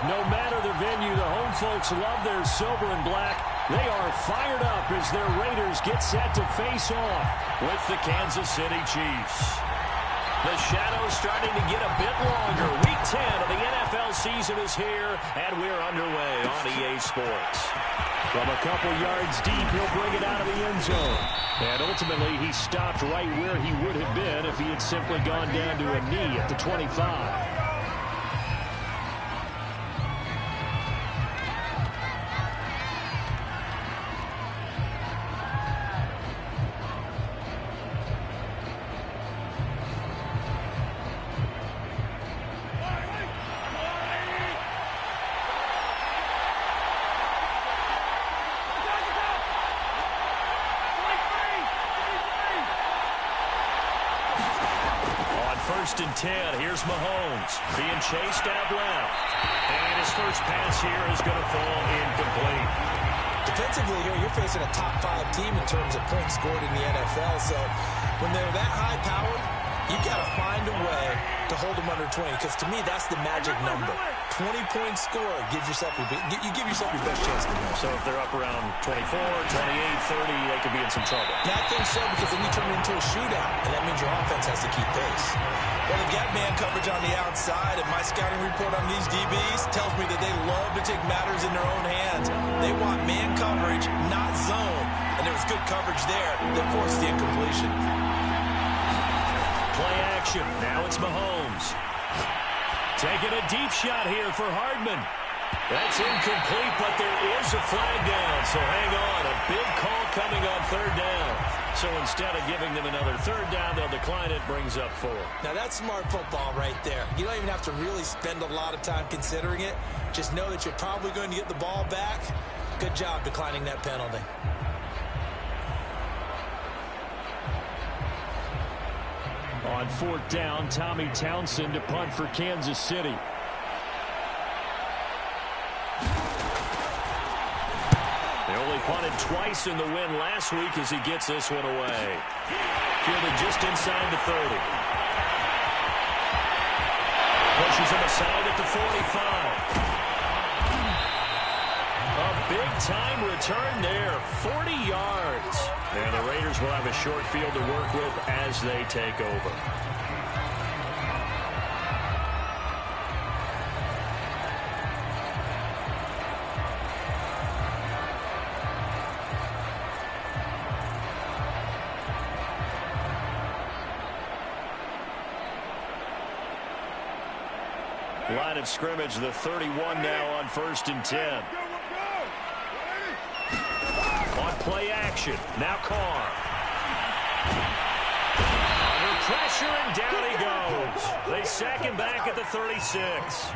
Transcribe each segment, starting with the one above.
No matter the venue, the home folks love their silver and black. They are fired up as their Raiders get set to face off with the Kansas City Chiefs. The shadow's starting to get a bit longer. Week 10 of the NFL season is here, and we're underway on EA Sports. From a couple yards deep, he'll bring it out of the end zone. And ultimately, he stopped right where he would have been if he had simply gone down to a knee at the 25. First and 10. Here's Mahomes being chased out left. And his first pass here is going to fall incomplete. Defensively here, you're facing a top 5 team in terms of points scored in the NFL. So when they're that high powered, you got to find a way to hold them under 20. Because to me, that's the magic number. 20-point score gives yourself you give yourself your best chance to win. So if they're up around 24, 28, 30, they could be in some trouble. I think so, because then you turn it into a shootout, and that means your offense has to keep pace. Well, they've got man coverage on the outside, and my scouting report on these DBs tells me that they love to take matters in their own hands. They want man coverage, not zone, and there was good coverage there that forced the incompletion. Play action. Now it's Mahomes. Taking a deep shot here for Hardman. That's incomplete, but there is a flag down, so hang on. A big call coming on third down. So instead of giving them another third down, they'll decline it, brings up 4. Now that's smart football right there. You don't even have to really spend a lot of time considering it. Just know that you're probably going to get the ball back. Good job declining that penalty. On 4th down, Tommy Townsend to punt for Kansas City. They only punted twice in the win last week as he gets this one away. Fielded just inside the 30. Pushes him aside at the 45. A big-time return there, 40 yards. And the Raiders will have a short field to work with as they take over. Line of scrimmage, the 31 now on 1st and 10. On play action, now Carr. Under pressure, and down he goes. They sack him back at the 36.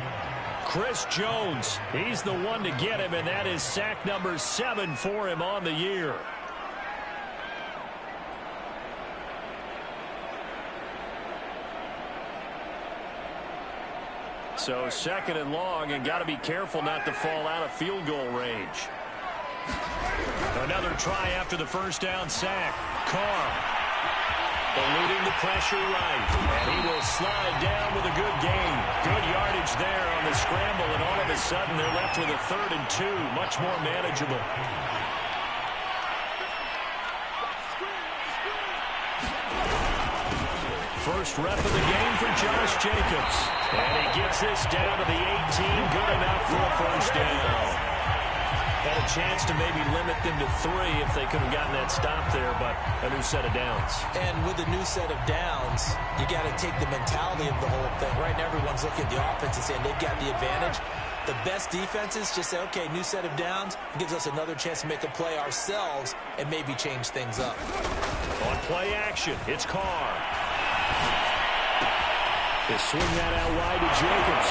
Chris Jones, he's the one to get him, and that is sack number 7 for him on the year. So 2nd and long, and got to be careful not to fall out of field goal range. Another try after the first down sack. Carr eluding the pressure right. And he will slide down with a good gain. Good yardage there on the scramble, and all of a sudden they're left with a 3rd and 2. Much more manageable. First rep of the game for Josh Jacobs. And he gets this down to the 18. Good enough for a first down. Had a chance to maybe limit them to 3 if they could have gotten that stop there, but a new set of downs. And with a new set of downs, you got to take the mentality of the whole thing. Right now, everyone's looking at the offense and saying they've got the advantage. The best defenses just say, okay, new set of downs. It gives us another chance to make a play ourselves and maybe change things up. On play action, it's Carr. They swing that out wide to Jacobs.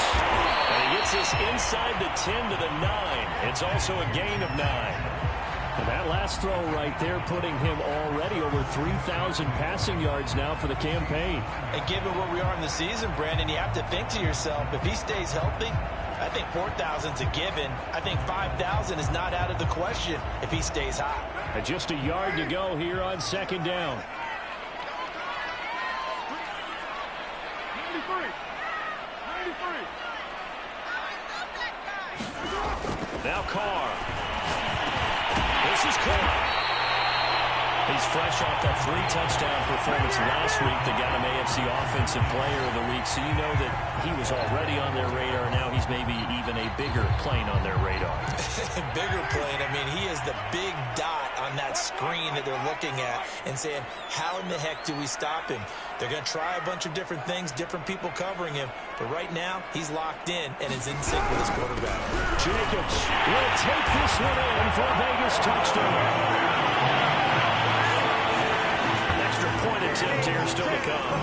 And he gets this inside the 10 to the 9. It's also a gain of 9. And that last throw right there putting him already over 3,000 passing yards now for the campaign. And given where we are in the season, Brandon, you have to think to yourself, if he stays healthy, I think 4,000's a given. I think 5,000 is not out of the question if he stays hot. And just a yard to go here on 2nd down. 93. Now Carr. This is Carr. He's fresh off that 3-touchdown performance last week that got him AFC Offensive Player of the Week. So you know that he was already on their radar. Now he's maybe even a bigger plane on their radar. Bigger plane. I mean, he is the big dot on that screen that they're looking at and saying, how in the heck do we stop him? They're going to try a bunch of different things, different people covering him. But right now, he's locked in and is in sync with his quarterback. Jacobs will take this one in for a Vegas touchdown. Point attempt here still to come.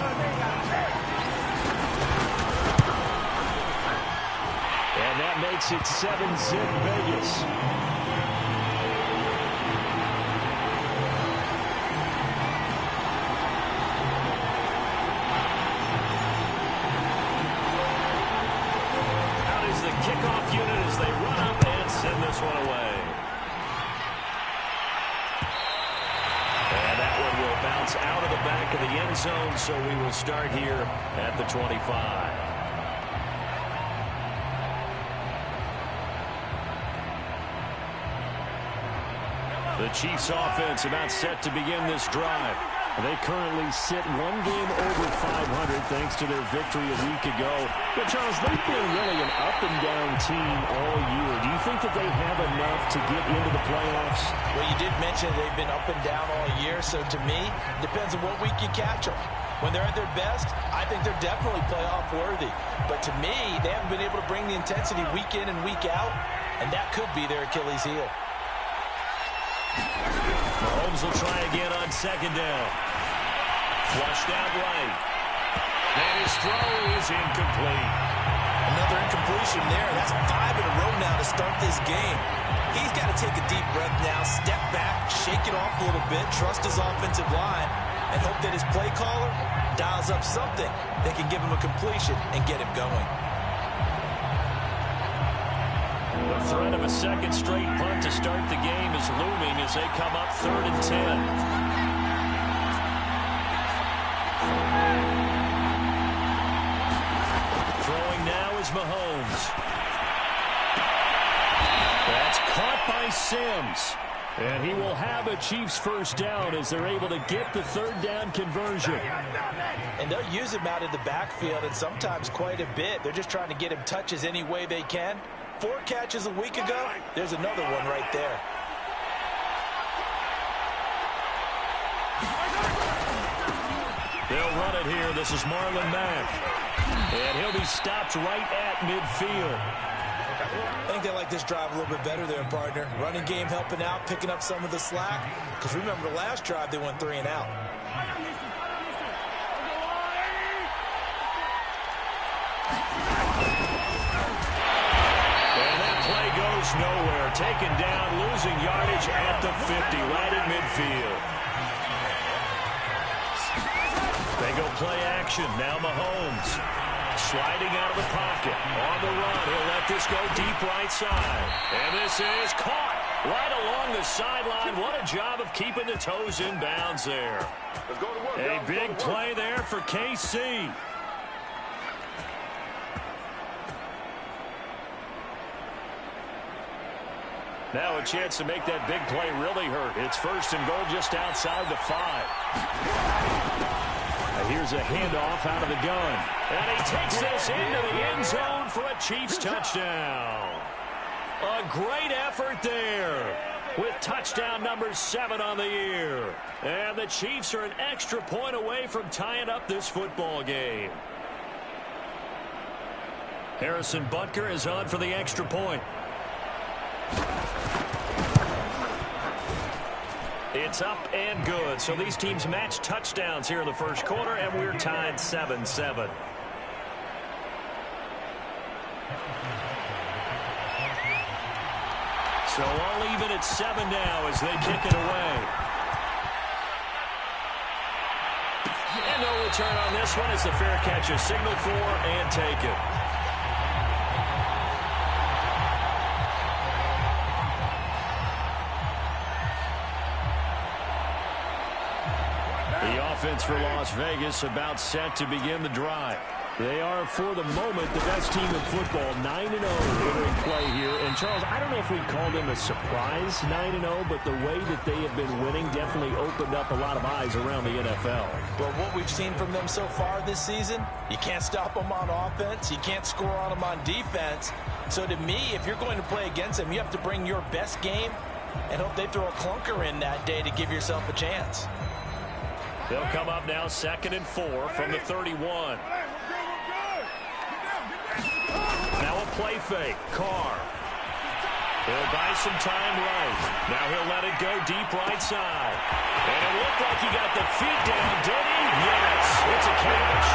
And that makes it 7-zip Vegas. Out is the kickoff unit as they run up and send this one away. Bounce out of the back of the end zone, so we will start here at the 25. The Chiefs offense about set to begin this drive. They currently sit one game over 500 thanks to their victory a week ago. But, Charles, they've been really an up-and-down team all year. Do you think that they have enough to get into the playoffs? Well, you did mention they've been up and down all year, so to me, it depends on what week you catch them. When they're at their best, I think they're definitely playoff worthy. But to me, they haven't been able to bring the intensity week in and week out, and that could be their Achilles heel. Mahomes will try again on second down. Flushed out right. And his throw is incomplete. Another incompletion there. That's 5 in a row now to start this game. He's got to take a deep breath now, step back, shake it off a little bit, trust his offensive line, and hope that his play caller dials up something that can give him a completion and get him going. The threat of a second straight punt to start the game is looming as they come up 3rd and 10. Throwing now is Mahomes. That's caught by Sims. And he will have a Chiefs first down as they're able to get the 3rd down conversion. And they'll use him out in the backfield and sometimes quite a bit. They're just trying to get him touches any way they can. 4 catches a week ago. There's another one right there. They'll run it here. This is Marlon Mack. And he'll be stopped right at midfield. I think they like this drive a little bit better there, partner. Running game helping out, picking up some of the slack. Because remember the last drive, they went 3 and out. And that play goes nowhere. Taken down, losing yardage at the 50, right at midfield. They go play action. Now Mahomes. Sliding out of the pocket. On the run. He'll let this go deep right side. And this is caught right along the sideline. What a job of keeping the toes in bounds there. A big play there for KC. Now a chance to make that big play really hurt. It's 1st and goal just outside the 5. Here's a handoff out of the gun. And he takes this into the end zone for a Chiefs touchdown. A great effort there with touchdown number 7 on the year. And the Chiefs are an extra point away from tying up this football game. Harrison Butker is on for the extra point. It's up and good. So these teams match touchdowns here in the first quarter, and we're tied 7-7. So all even at 7 now as they kick it away. And no return on this one as the fair catch is signaled for and taken. Offense for Las Vegas about set to begin the drive. They are, for the moment, the best team in football. 9-0 entering play here Charles, I don't know if we'd call them a surprise 9-0, but the way that they have been winning definitely opened up a lot of eyes around the NFL. Well, what we've seen from them so far this season, you can't stop them on offense. You can't score on them on defense. So to me, if you're going to play against them, you have to bring your best game and hope they throw a clunker in that day to give yourself a chance. They'll come up now 2nd and 4 from the 31. Now a play fake. Carr. He'll buy some time right. Now he'll let it go deep right side. And it looked like he got the feet down, did he? Yes, it's a catch.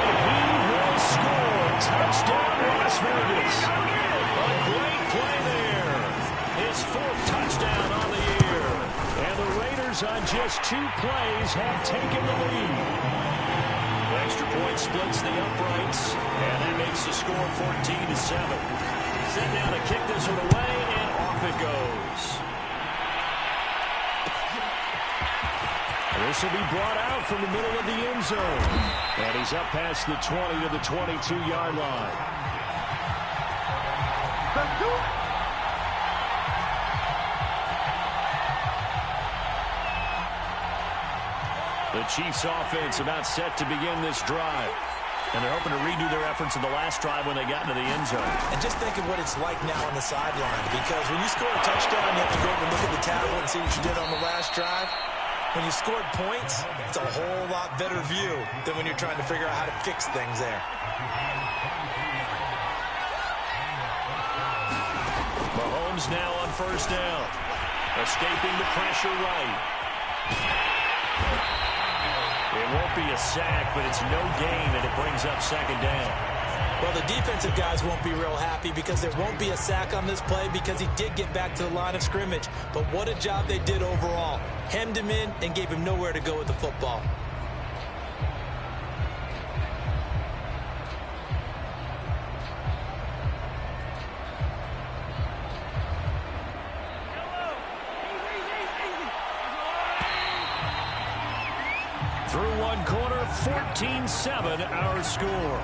And he will score. Touchdown, Las Vegas. A great play there. His 4th touchdown on the year. And the Raiders on just 2 plays have taken the lead. The extra point splits the uprights, and that makes the score 14-7. Set down to kick this one away, and off it goes. This will be brought out from the middle of the end zone. And he's up past the 20 to the 22-yard line. The Chiefs offense about set to begin this drive. And they're hoping to redo their efforts in the last drive when they got into the end zone. And just think of what it's like now on the sideline. Because when you score a touchdown, you have to go over and look at the tablet and see what you did on the last drive. When you scored points, it's a whole lot better view than when you're trying to figure out how to fix things there. Mahomes now on 1st down. Escaping the pressure right. It won't be a sack, but it's no gain, and it brings up 2nd down. Well, the defensive guys won't be real happy because there won't be a sack on this play because he did get back to the line of scrimmage. But what a job they did overall. Hemmed him in and gave him nowhere to go with the football. Through one quarter, 14-7 our score.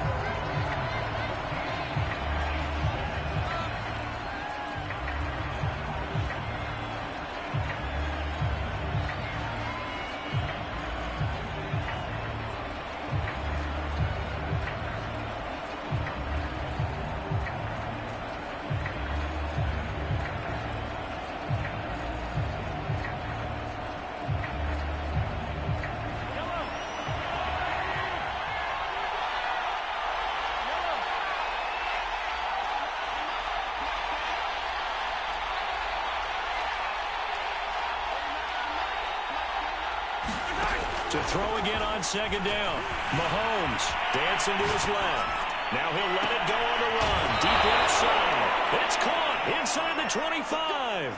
To throw again on 2nd down. Mahomes dancing to his left. Now he'll let it go on the run. Deep left side. It's caught inside the 25.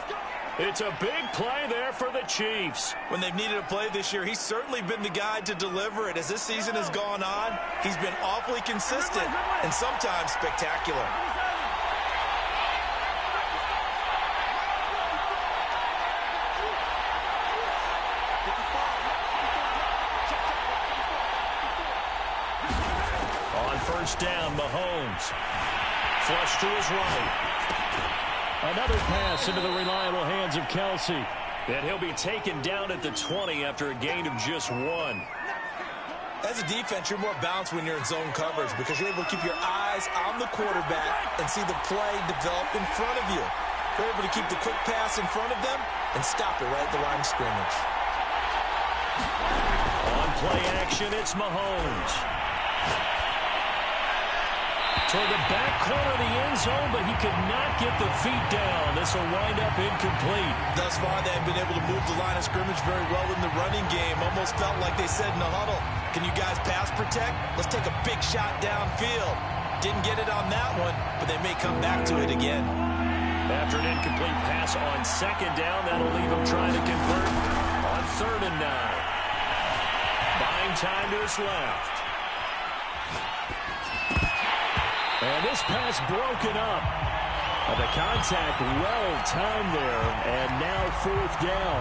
It's a big play there for the Chiefs. When they've needed a play this year, he's certainly been the guy to deliver it. As this season has gone on, he's been awfully consistent and sometimes spectacular. First down, Mahomes. Flush to his right. Another pass into the reliable hands of Kelsey. And he'll be taken down at the 20 after a gain of just 1. As a defense, you're more balanced when you're in zone coverage because you're able to keep your eyes on the quarterback and see the play develop in front of you. You're able to keep the quick pass in front of them and stop it right at the line of scrimmage. On play action, it's Mahomes. Toward the back corner of the end zone, but he could not get the feet down. This will wind up incomplete. Thus far, they have been able to move the line of scrimmage very well in the running game. Almost felt like they said in the huddle, can you guys pass protect? Let's take a big shot downfield. Didn't get it on that one, but they may come back to it again. After an incomplete pass on 2nd down, that'll leave him trying to convert on 3rd and 9. Buying time to his left. And this pass broken up. The contact well-timed there, and now 4th down.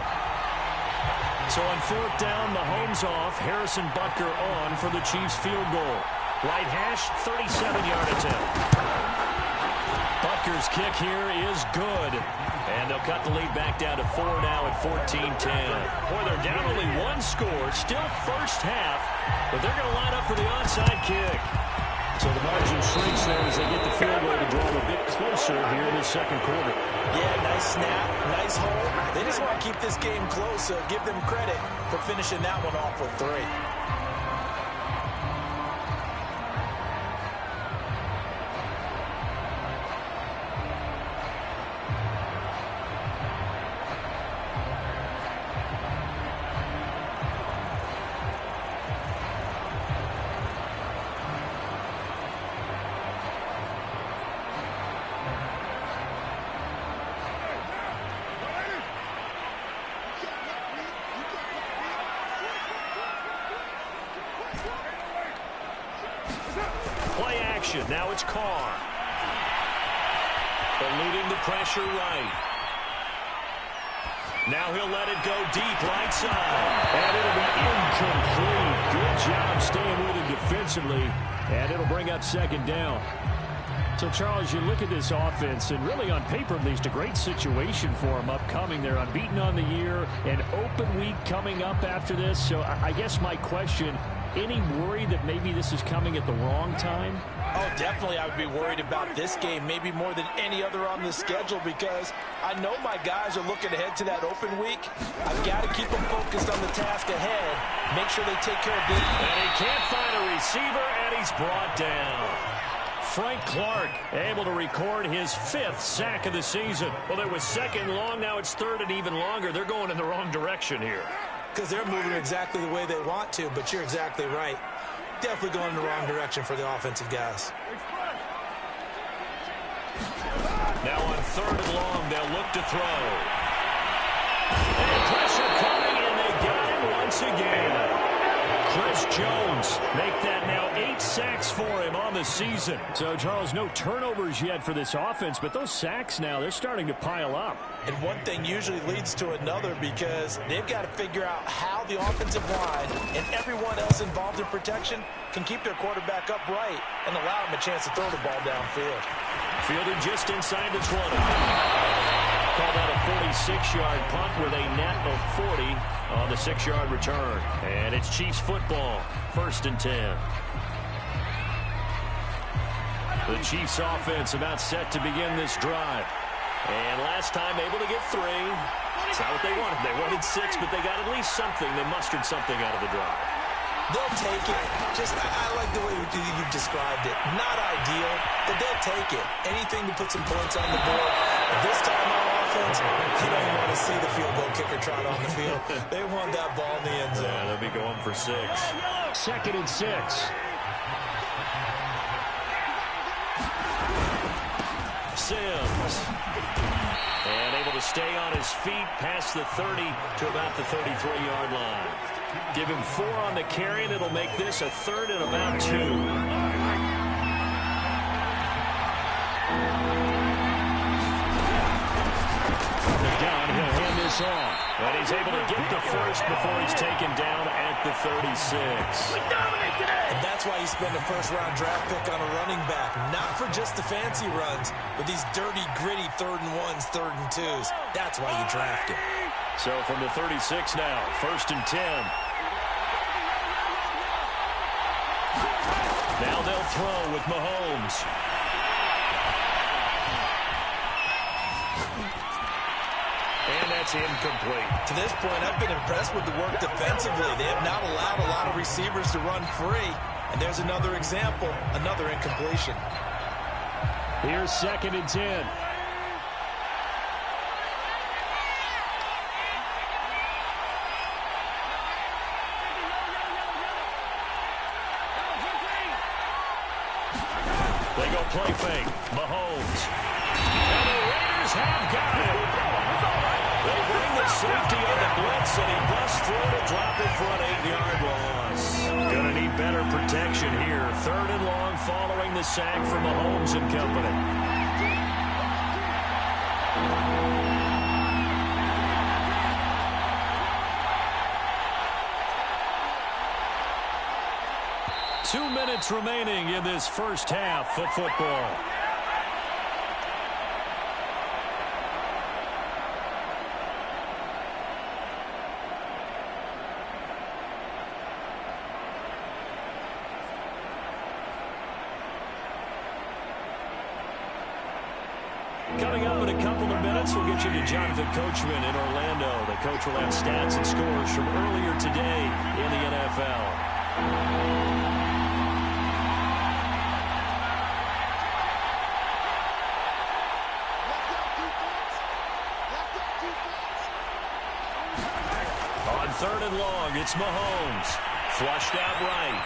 So on 4th down, Mahomes off, Harrison Butker on for the Chiefs field goal. Right hash, 37-yard attempt. Packers kick here is good. And they'll cut the lead back down to 4 now at 14-10. Boy, they're down only one score. Still first half, but they're going to line up for the onside kick. So the margin shrinks there as they get the field goal to draw them a bit closer here in the second quarter. Yeah, nice snap, nice hold. They just want to keep this game close, so give them credit for finishing that one off with 3. Play action. Now it's Carr. Eluding the pressure right. Now he'll let it go deep right side. And it'll be incomplete. Good job staying with him defensively. And it'll bring up second down. So, Charles, you look at this offense, and really on paper at least, a great situation for them upcoming. They're unbeaten on the year, an open week coming up after this. So I guess my question, any worry that maybe this is coming at the wrong time? Oh, definitely I would be worried about this game, maybe more than any other on the schedule, because I know my guys are looking ahead to that open week. I've got to keep them focused on the task ahead, make sure they take care of business. And he can't find a receiver, and he's brought down. Frank Clark able to record his 5th sack of the season. Well, it was second long, now it's third and even longer. They're going in the wrong direction here. Because they're moving exactly the way they want to, but you're exactly right. Definitely going in the wrong direction for the offensive guys. Now on third and long, they'll look to throw. And pressure coming, and they got him once again. Chris Jones make that now 8 sacks for him on the season. So, Charles, no turnovers yet for this offense, but those sacks now, they're starting to pile up. And one thing usually leads to another, because they've got to figure out how the offensive line and everyone else involved in protection can keep their quarterback upright and allow him a chance to throw the ball downfield. Fielded just inside the 20. Called out a 46-yard punt with a net of 40 on the 6-yard return. And it's Chiefs football, 1st and 10. The Chiefs offense about set to begin this drive. And last time able to get 3. It's not what they wanted. They wanted 6, but they got at least something. They mustered something out of the drive. They'll take it. I like the way you described it. Not ideal, but they'll take it. Anything to put some points on the board. But this time on offense, you don't want to see the field goal kicker trot on the field. They want that ball in the end zone. Yeah, they'll be going for 6. 2nd and 6. Sims. And able to stay on his feet past the 30 to about the 33-yard line. Give him 4 on the carry, and it'll make this a 3rd and about 2. The gun, he'll hand this off. But he's able to get the first before he's taken down at the 36. And that's why you spend a first-round draft pick on a running back. Not for just the fancy runs, but these dirty, gritty 3rd and 1s, 3rd and 2s. That's why you draft him. So from the 36 now, 1st and 10. Now they'll throw with Mahomes. And that's incomplete. To this point, I've been impressed with the work defensively. They have not allowed a lot of receivers to run free. And there's another example, another incompletion. Here's 2nd and 10. They go play fake. Mahomes. And the Raiders have got him. They bring the safety on the blitz, and he busts through to drop it for an 8-yard loss. Gonna need better protection here. 3rd and long following the sack from Mahomes and company. Two minutes remaining in this first half of football. Coming up in a couple of minutes, we'll get you to Jonathan Coachman in Orlando. The coach will have stats and scores from earlier today in the NFL. On 3rd and long, it's Mahomes. Flushed out right.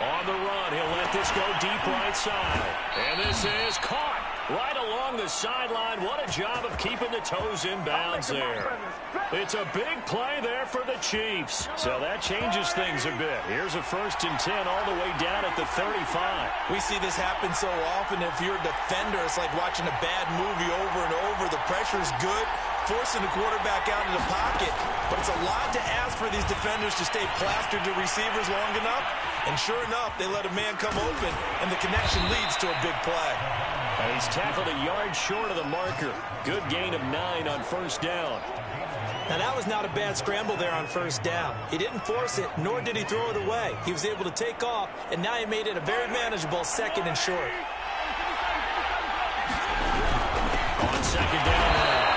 On the run, he'll let this go deep right side. And this is caught right along the sideline. What a job of keeping the toes in bounds there. It's a big play there for the Chiefs. So that changes things a bit. Here's a 1st and 10 all the way down at the 35. We see this happen so often. If you're a defender, it's like watching a bad movie over and over. The pressure's good, forcing the quarterback out of the pocket. But it's a lot to ask for these defenders to stay plastered to receivers long enough. And sure enough, they let a man come open, and the connection leads to a big play. And he's tackled a yard short of the marker. Good gain of 9 on 1st down. Now, that was not a bad scramble there on 1st down. He didn't force it, nor did he throw it away. He was able to take off, and now he made it a very manageable 2nd and short. On 2nd down,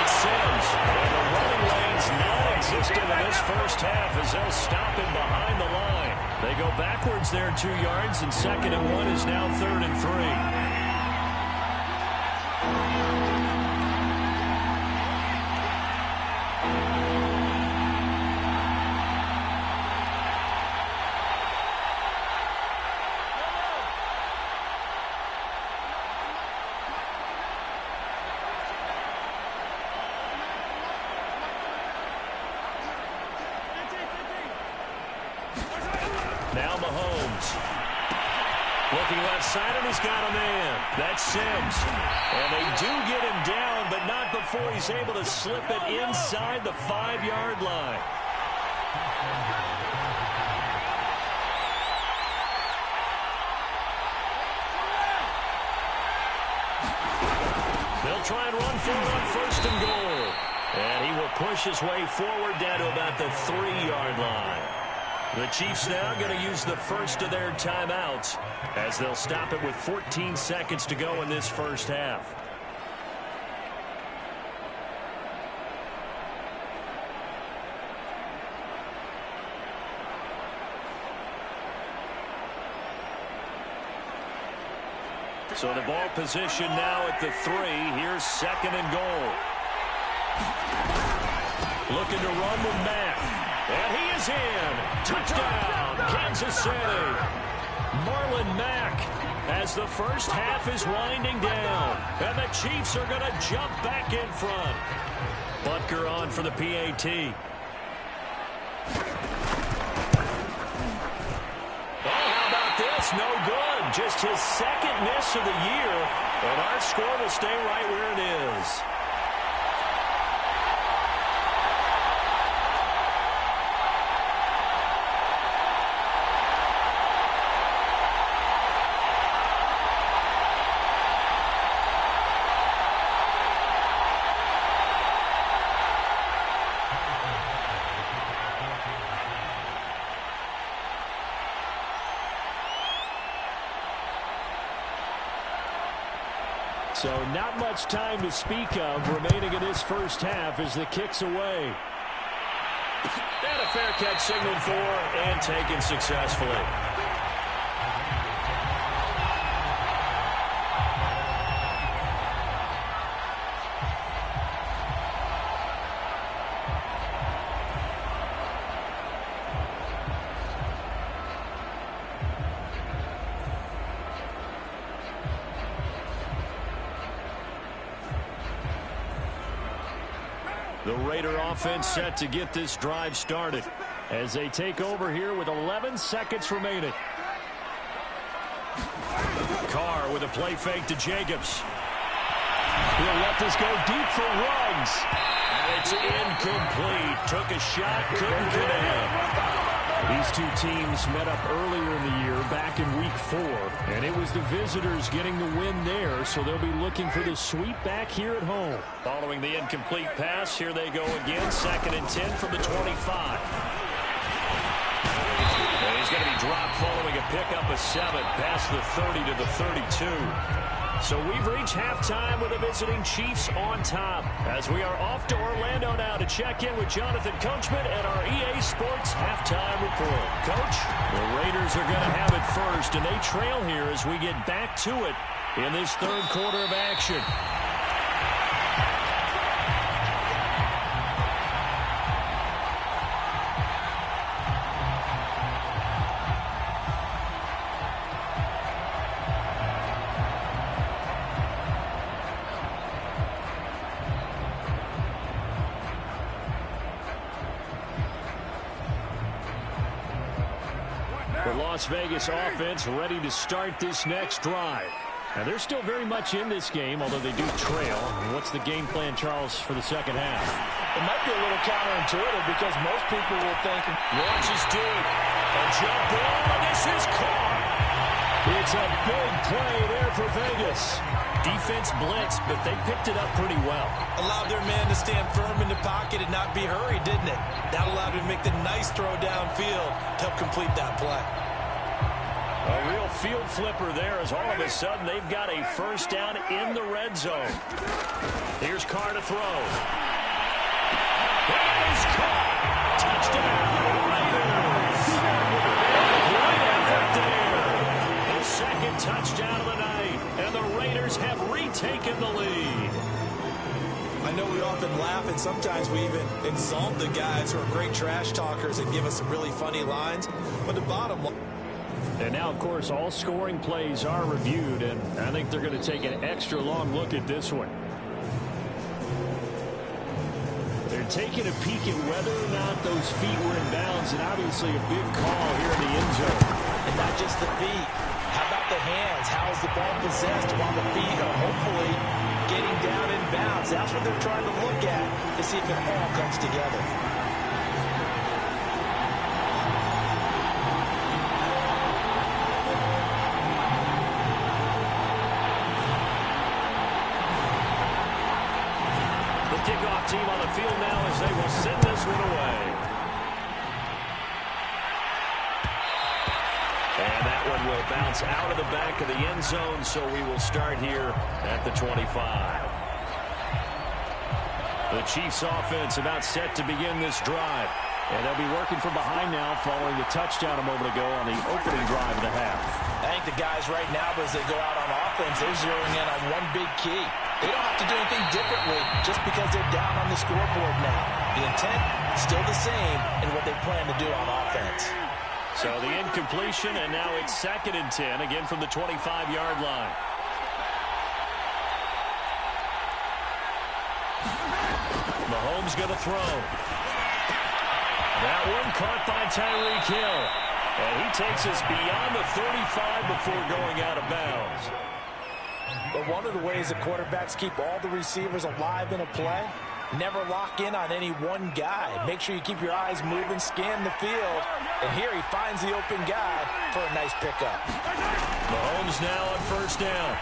it's Sims. And the running lane's non-existent in this first half as they'll stop him behind the line. They go backwards there 2 yards, and 2nd and 1 is now 3rd and 3. Now Mahomes. Looking left side, and he's got a man. That's Sims. And they do get him down, but not before he's able to slip it inside the 5-yard line. They'll try and run for it on 1st and goal. And he will push his way forward down to about the 3-yard line. The Chiefs now going to use the first of their timeouts as they'll stop it with 14 seconds to go in this first half. So the ball position now at the 3. Here's 2nd and goal. Looking to run with Mack. And he is in. Touchdown, Kansas City. Marlon Mack as the first half is winding down. And the Chiefs are going to jump back in front. Butker on for the PAT. Oh, how about this? No good. Just his 2nd miss of the year. And our score will stay right where it is. So not much time to speak of remaining in this first half as the kick's away. And a fair catch signaled for and taken successfully. The Raider offense set to get this drive started as they take over here with 11 seconds remaining. Carr with a play fake to Jacobs. He'll let this go deep for Ruggs. And it's incomplete. Took a shot, couldn't connect. These two teams met up earlier in the year, back in Week 4, and it was the visitors getting the win there, so they'll be looking for the sweep back here at home. Following the incomplete pass, here they go again, 2nd and 10 from the 25. And he's going to be dropped following a pickup of 7, past the 30 to the 32. So we've reached halftime with the visiting Chiefs on top, as we are off to Orlando now to check in with Jonathan Coachman and our EA Sports halftime report. Coach, the Raiders are going to have it first, and they trail here as we get back to it in this third quarter of action. The Las Vegas offense ready to start this next drive. Now, they're still very much in this game, although they do trail. What's the game plan, Charles, for the second half? It might be a little counterintuitive because most people will think, launches deep. A jump ball, and this is caught. It's a big play there for Vegas. Defense blitzed, but they picked it up pretty well. Allowed their man to stand firm in the pocket and not be hurried, didn't it? That allowed him to make the nice throw downfield to help complete that play. A real field flipper there, as all of a sudden they've got a first down in the red zone. Here's Carr to throw. That is caught. Touchdown, Raiders. Great effort there. His second touchdown of the night, and the Raiders have retaken the lead. I know we often laugh, and sometimes we even insult the guys who are great trash talkers and give us some really funny lines. But the bottom line... And now, of course, all scoring plays are reviewed, and I think they're going to take an extra long look at this one. They're taking a peek at whether or not those feet were in bounds, and obviously a big call here in the end zone. and not just the feet. How about the hands? How is the ball possessed while the feet are hopefully getting down in bounds? That's what they're trying to look at to see if it all comes together. Kickoff team on the field now as they will send this one away. And that one will bounce out of the back of the end zone, so we will start here at the 25. The Chiefs offense about set to begin this drive. And they'll be working from behind now following the touchdown a moment ago on the opening drive of the half. I think the guys right now, as they go out on offense, they're zeroing in on one big key. They don't have to do anything differently just because they're down on the scoreboard now. The intent still the same in what they plan to do on offense. So the incompletion, and now it's 2nd and 10, again from the 25-yard line. Mahomes going to throw. That one caught by Tyreek Hill. And he takes us beyond the 35 before going out of bounds. But one of the ways that quarterbacks keep all the receivers alive in a play, never lock in on any one guy. Make sure you keep your eyes moving, scan the field. And here he finds the open guy for a nice pickup. Mahomes now on 1st down.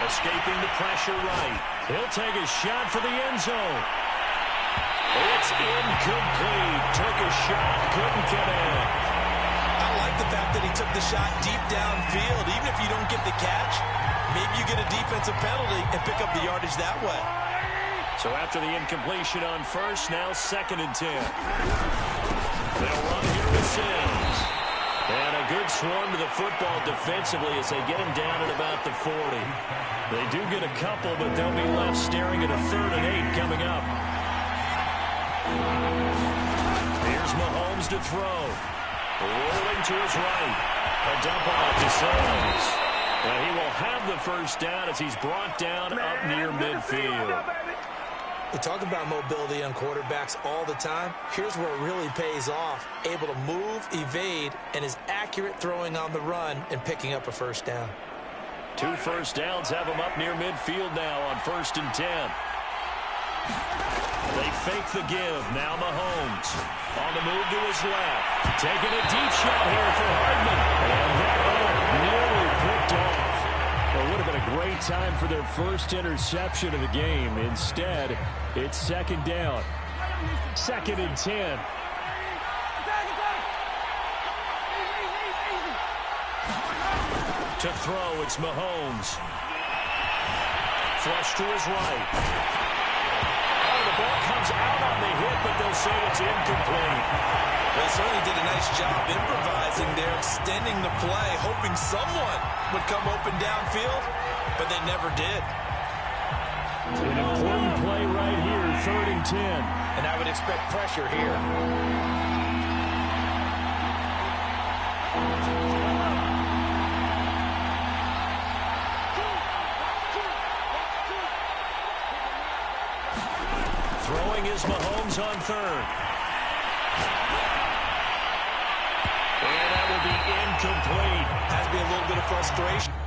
Escaping the pressure right. He'll take a shot for the end zone. It's incomplete. Took a shot, couldn't get in. I like the fact that he took the shot deep downfield. Even if you don't get the catch, maybe you get a defensive penalty and pick up the yardage that way. So after the incompletion on 1st, now 2nd and 10. They'll run here with Sims. And a good swarm to the football defensively as they get him down at about the 40. They do get a couple, but they'll be left staring at a 3rd and 8 coming up. Here's Mahomes to throw. Rolling to his right. A dump off to Sims. And he will have the 1st down as he's brought down up near midfield. We talk about mobility on quarterbacks all the time. Here's where it really pays off. Able to move, evade, and is accurate throwing on the run and picking up a 1st down. 2 1st downs have him up near midfield now on 1st and 10. They fake the give. Now Mahomes on the move to his left. Taking a deep shot here for Hardman. And that one nearly picked off. Well, it would have been a great time for their first interception of the game. Instead, it's 2nd down. 2nd and 10. To throw, it's Mahomes. Flush to his right. Oh, the ball comes out on the hit, but they'll say it's incomplete. They certainly did a nice job improvising there, extending the play, hoping someone would come open downfield, but they never did. An important play right here, 3rd and 10. And I would expect pressure here. Throwing is Mahomes on 3rd. And that will be incomplete. Has to be a little bit of frustration.